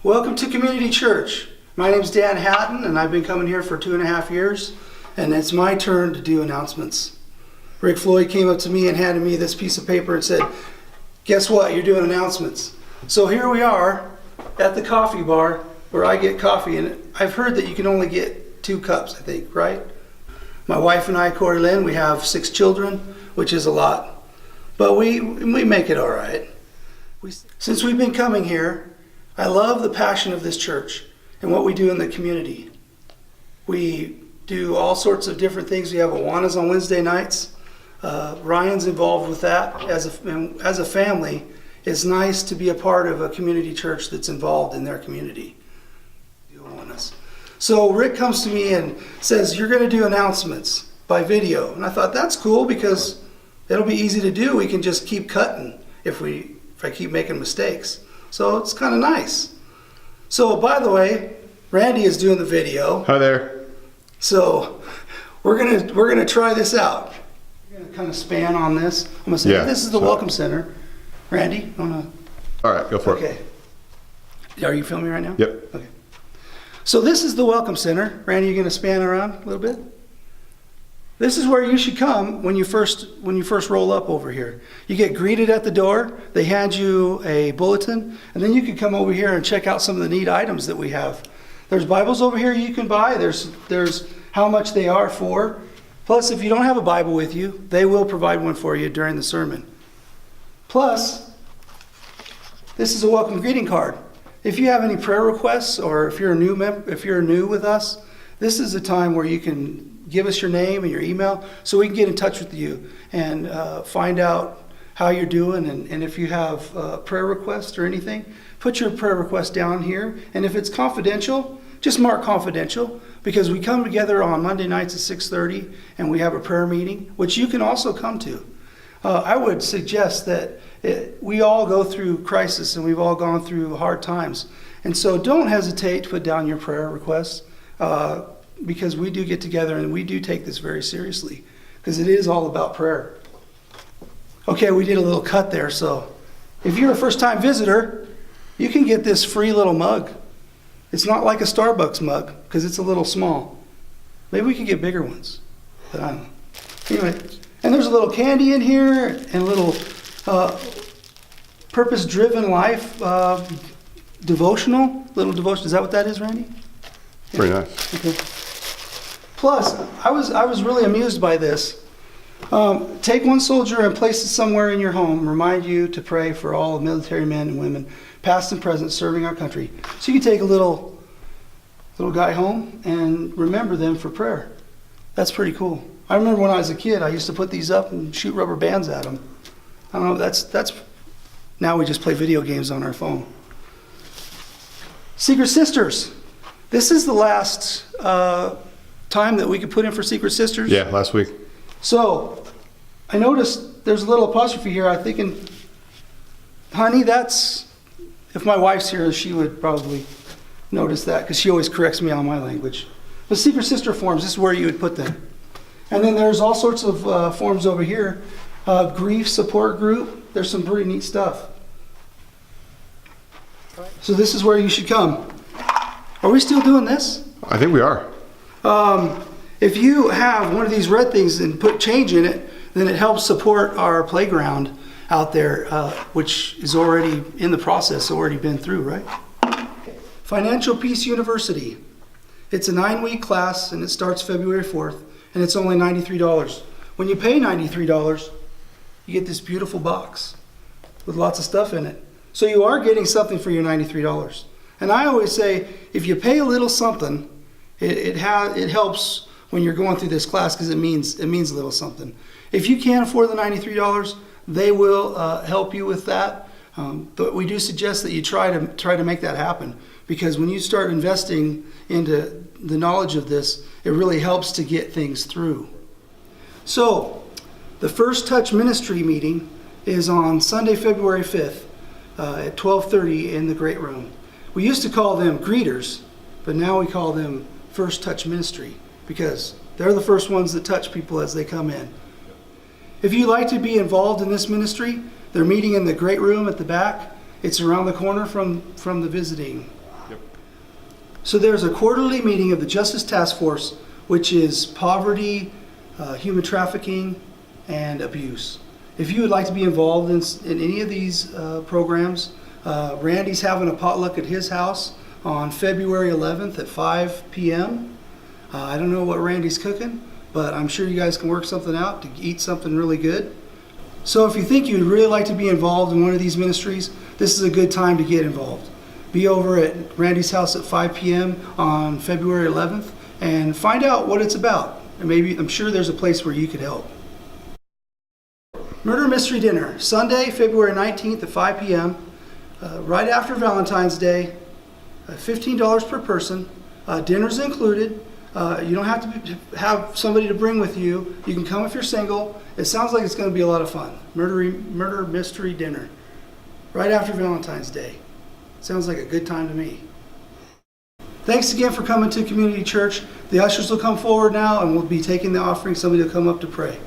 Welcome to Community Church. My name's Dan Hatton, and I've been coming here for 2.5 years, and it's my turn to do announcements. Rick Floyd came up to me and handed me this piece of paper and said, guess what, you're doing announcements. So here we are at the coffee bar where I get coffee, and I've heard that you can only get 2 cups, I think, right? My wife and I, Corey Lynn, we have 6 children, which is a lot, but we make it all right. Since we've been coming here, I love the passion of this church and what we do in the community. We do all sorts of different things. We have Awanas on Wednesday nights. Ryan's involved with that. As a family, it's nice to be a part of a community church that's involved in their community. So Rick comes to me and says, you're going to do announcements by video. And I thought, that's cool because it'll be easy to do. We can just keep cutting if I keep making mistakes. So it's kind of nice. So by the way, Randy is doing the video. Hi there. So we're gonna try this out. We're gonna kind of span on this. I'm gonna say this is the Welcome Center. Randy, all right, go for it. Okay. Are you filming right now? Yep. Okay. So this is the Welcome Center. Randy, you gonna span around a little bit? This is where you should come when you first roll up over here. You get greeted at the door, they hand you a bulletin, and then you can come over here and check out some of the neat items that we have. There's Bibles over here you can buy. There's how much they are for. Plus, if you don't have a Bible with you, they will provide one for you during the sermon. Plus, this is a welcome greeting card. If you have any prayer requests, or if you're new with us, this is a time where you can give us your name and your email so we can get in touch with you and find out how you're doing. And if you have prayer requests or anything, put your prayer request down here. And if it's confidential, just mark confidential, because we come together on Monday nights at 6:30 and we have a prayer meeting, which you can also come to. I would suggest that we all go through crisis and we've all gone through hard times. And so don't hesitate to put down your prayer requests. Because we do get together and we do take this very seriously, because it is all about prayer. Okay, we did a little cut there, so if you're a first-time visitor, you can get this free little mug. It's not like a Starbucks mug, because it's a little small. Maybe we could get bigger ones, but I don't know. Anyway, and there's a little candy in here and a little purpose-driven life devotional. Little devotion. Is that what that is, Randy? Very nice. Okay. Plus, I was really amused by this. Take one soldier and place it somewhere in your home. Remind you to pray for all the military men and women, past and present, serving our country. So you can take a little guy home and remember them for prayer. That's pretty cool. I remember when I was a kid, I used to put these up and shoot rubber bands at them. I don't know. That's now we just play video games on our phone. Secret Sisters. This is the last time that we could put in for Secret Sisters. Yeah, last week. So I noticed there's a little apostrophe here. I'm thinking, honey, that's, if my wife's here, she would probably notice that, because she always corrects me on my language. The Secret Sister forms, this is where you would put them. And then there's all sorts of forms over here. Grief support group. There's some pretty neat stuff. So this is where you should come. Are we still doing this? I think we are. If you have one of these red things and put change in it, then it helps support our playground out there, which is already in the process, already been through, right? Financial Peace University. It's a 9-week class, and it starts February 4th, and it's only $93. When you pay $93, you get this beautiful box with lots of stuff in it. So you are getting something for your $93. And I always say, if you pay a little something, it helps when you're going through this class, because it means a little something. If you can't afford the $93, they will help you with that. But we do suggest that you try to make that happen, because when you start investing into the knowledge of this, it really helps to get things through. So the First Touch Ministry meeting is on Sunday, February 5th at 12:30 in the Great Room. We used to call them greeters, but now we call them First Touch Ministry, because they're the first ones that touch people as they come in. If you'd like to be involved in this ministry, they're meeting in the Great Room at the back. It's around the corner from the visiting So there's a quarterly meeting of the Justice Task Force, which is poverty, human trafficking, and abuse. If you would like to be involved in any of these programs, Randy's having a potluck at his house on February 11th at 5 p.m. I don't know what Randy's cooking, but I'm sure you guys can work something out to eat something really good. So if you think you'd really like to be involved in one of these ministries, this is a good time to get involved. Be over at Randy's house at 5 p.m. on February 11th and find out what it's about. And maybe, I'm sure there's a place where you could help. Murder Mystery Dinner, Sunday, February 19th at 5 p.m., right after Valentine's Day, $15 per person. Dinner's included. You don't have to have somebody to bring with you. You can come if you're single. It sounds like it's going to be a lot of fun. Murder Mystery Dinner, right after Valentine's Day. Sounds like a good time to me. Thanks again for coming to Community Church. The ushers will come forward now and we'll be taking the offering. Somebody will come up to pray.